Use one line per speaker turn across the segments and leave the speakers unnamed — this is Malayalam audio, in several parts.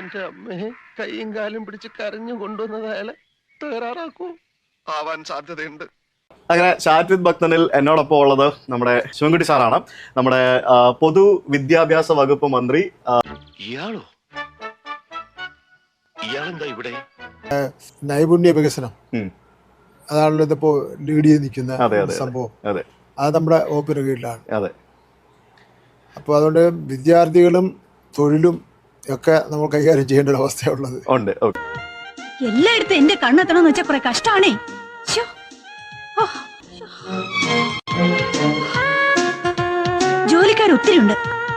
എന്റെ അമ്മയെ കൈയും കാലും പിടിച്ച് കരഞ്ഞു കൊണ്ടുവന്നത് അയാളെ തകരാറാക്കൂ ആവാൻ സാധ്യതയുണ്ട്.
അങ്ങനെ ചാറ്റ് വിത്ത് ഭക്തനിൽ എന്നോടൊപ്പം ഉള്ളത് നമ്മുടെ ശിവൻകുട്ടി സാറാണ്, നമ്മുടെ പൊതുവിദ്യാഭ്യാസ വകുപ്പ് മന്ത്രി.
ഇയാളോ? ഇയാളെന്താ ഇവിടെ?
നൈപുണ്യ വികസനം അതാണല്ലോ ഇതിപ്പോ ലീഡ് ചെയ്ത് നിൽക്കുന്ന സംഭവം. അത് നമ്മുടെ വകുപ്പിന് കീഴിലാണ്. അപ്പോൾ അതുകൊണ്ട് വിദ്യാർത്ഥികളും തൊഴിലും ഒക്കെ നമ്മൾ കൈകാര്യം ചെയ്യേണ്ട ഒരു അവസ്ഥയുള്ളത്.
എല്ലായിടത്തും എന്റെ കണ്ണെത്തണമെന്ന് വെച്ചാൽ കുറെ കഷ്ടാണേ. ജോലിക്കാർ ഒത്തിരി ഉണ്ട്,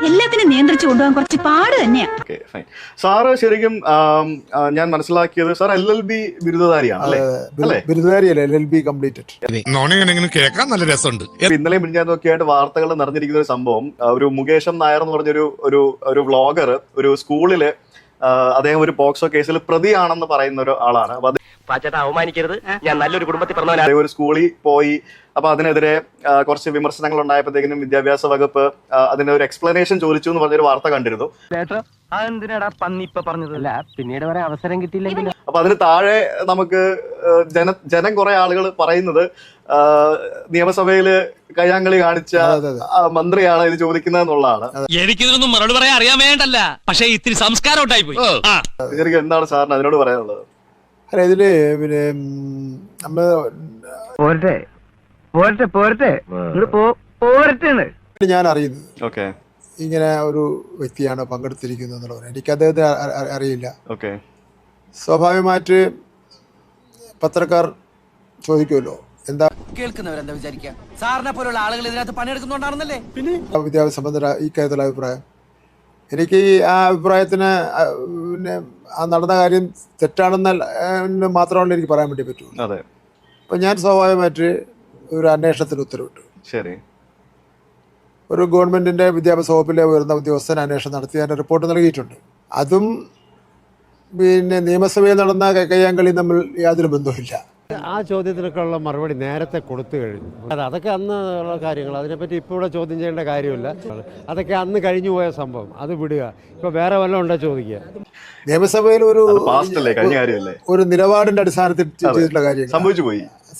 എല്ലാത്തിനും നിയന്ത്രിച്ചു കൊണ്ടുപോകാൻ കുറച്ച് പാട് തന്നെയാ.
സാറ് ശരിക്കും ഞാൻ മനസ്സിലാക്കിയത് സാർ LLB ബിരുദധാരിയാണ് അല്ലേ?
ബിരുദധാരിയല്ല, LLB കംപ്ലീറ്റഡ്.
ഇന്നലെ മിനിഞ്ഞാൻ നോക്കിയായിട്ട് വാർത്തകൾ നിറഞ്ഞിരിക്കുന്ന ഒരു സംഭവം, ഒരു മുകേഷം നായർ എന്ന് പറഞ്ഞൊരു ഒരു വ്ളോഗർ ഒരു സ്കൂളില് അദ്ദേഹം ഒരു പോക്സോ കേസിൽ പ്രതിയാണെന്ന് പറയുന്ന ഒരു ആളാണ്.
അവമാനിക്കരുത്, ഞാൻ നല്ലൊരു കുടുംബത്തിൽ പറഞ്ഞ
ഒരു സ്കൂളിൽ പോയി. അപ്പൊ അതിനെതിരെ കുറച്ച് വിമർശനങ്ങൾ ഉണ്ടായപ്പോഴത്തേക്കും വിദ്യാഭ്യാസ വകുപ്പ് അതിന് ഒരു എക്സ്പ്ലനേഷൻ ചോദിച്ചു എന്ന് പറഞ്ഞൊരു വാർത്ത കണ്ടിരുന്നു.
പിന്നീട് വരെ അവസരം കിട്ടിയില്ലെങ്കിൽ
അപ്പൊ അതിന് താഴെ നമുക്ക് ജനം കുറെ ആളുകൾ പറയുന്നത് നിയമസഭയില് കയ്യാങ്കളി കാണിച്ച മന്ത്രിയാണ് ഇത് ചോദിക്കുന്നത് എന്നുള്ളതാണ്.
എനിക്കിതൊന്നും മറുപടി പറയാൻ അറിയാൻ വേണ്ടല്ല, പക്ഷെ ഇത്തിരി സംസ്കാരം ഉണ്ടായി പോയി.
ശരിക്കും എന്താണ് സാറിന് അതിനോട് പറയാനുള്ളത്?
അല്ല, ഇതില് പിന്നെ നമ്മള് ഞാൻ അറിയുന്നത് ഇങ്ങനെ ഒരു വ്യക്തിയാണ് പങ്കെടുത്തിരിക്കുന്നത് എന്നുള്ളത്. എനിക്ക് അദ്ദേഹത്തെ അറിയില്ല. സ്വാഭാവികമായിട്ട് പത്രക്കാർ ചോദിക്കുമല്ലോ, എന്താ
കേൾക്കുന്നവരെന്താ വിചാരിക്കുക, സാറിനെ പോലുള്ള ആളുകൾ ഇതിനകത്ത് പണിയെടുക്കുന്നുണ്ടാണെന്നല്ലേ?
പിന്നെ വിദ്യാഭ്യാസ സംബന്ധ ഈ കാര്യത്തിലുള്ള അഭിപ്രായം, എനിക്ക് ആ അഭിപ്രായത്തിന് പിന്നെ ആ നടന്ന കാര്യം തെറ്റാണെന്ന് മാത്രമല്ല എനിക്ക് പറയാൻ വേണ്ടി പറ്റുള്ളൂ. അപ്പം ഞാൻ സ്വാഭാവികമായിട്ട് ഒരു അന്വേഷണത്തിന് ഉത്തരവിട്ടു.
ശരി,
ഒരു ഗവൺമെന്റിന്റെ വിദ്യാഭ്യാസ വകുപ്പിലെ ഉയർന്ന ഉദ്യോഗസ്ഥൻ അന്വേഷണം നടത്തി അതിന്റെ റിപ്പോർട്ട് നൽകിയിട്ടുണ്ട്. അതും പിന്നെ നിയമസഭയിൽ നടന്ന കയ്യാങ്കളി തമ്മിൽ യാതൊരു ബന്ധവുമില്ല.
ആ ചോദ്യത്തിനൊക്കെയുള്ള മറുപടി നേരത്തെ കൊടുത്തു കഴിഞ്ഞു. അതൊക്കെ അന്ന് ഉള്ള കാര്യങ്ങൾ, അതിനെപ്പറ്റി ഇപ്പോൾ ഇവിടെ ചോദ്യം ചെയ്യേണ്ട കാര്യമില്ല. അതൊക്കെ അന്ന് കഴിഞ്ഞു പോയ സംഭവം, അത് വിടുക. ഇപ്പൊ വേറെ വല്ലതും ഉണ്ടോ ചോദിക്കുക.
നിയമസഭയിൽ ഒരു നിലപാടിന്റെ അടിസ്ഥാനത്തിൽ ചെയ്തിട്ടുള്ള കാര്യം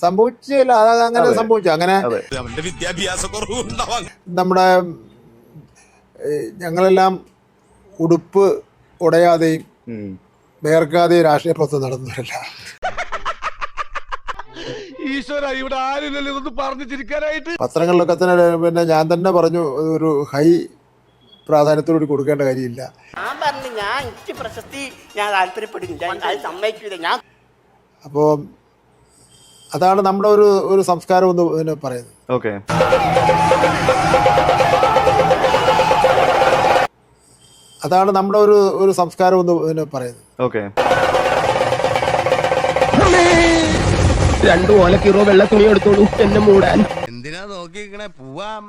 സംഭവിച്ചില്ല. അതങ്ങനെ സംഭവിച്ചു. അങ്ങനെ നമ്മുടെ ഞങ്ങളെല്ലാം ഉടുപ്പ് ഉടയാതെയും വേർക്കാതെയും രാഷ്ട്രീയ പ്രവർത്തനം നടന്നവരല്ല. പത്രങ്ങളിലൊക്കെ തന്നെ പിന്നെ ഞാൻ തന്നെ പറഞ്ഞു, ഒരു ഹൈ പ്രാധാന്യത്തോടുകൂടി കൊടുക്കേണ്ട കാര്യമില്ല. അപ്പോ അതാണ് നമ്മുടെ ഒരു സംസ്കാരം എന്ന് പറയുന്നത്. അതാണ് നമ്മുടെ ഒരു സംസ്കാരം എന്ന് പറയുന്നത്.
2 ഓലക്കീറോ വെള്ള തുണി എടുത്തോളൂ എന്നെ മൂടാൻ.
എന്തിനാ നോക്കിക്കണേ, പോവാം.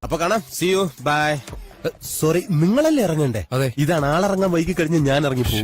അപ്പൊ കാണാം. See you, by. സോറി, നിങ്ങളല്ലേ ഇറങ്ങണ്ടേ? ഇതാണ് ആളിറങ്ങാൻ വൈകി കഴിഞ്ഞ് ഞാൻ ഇറങ്ങിപ്പോ.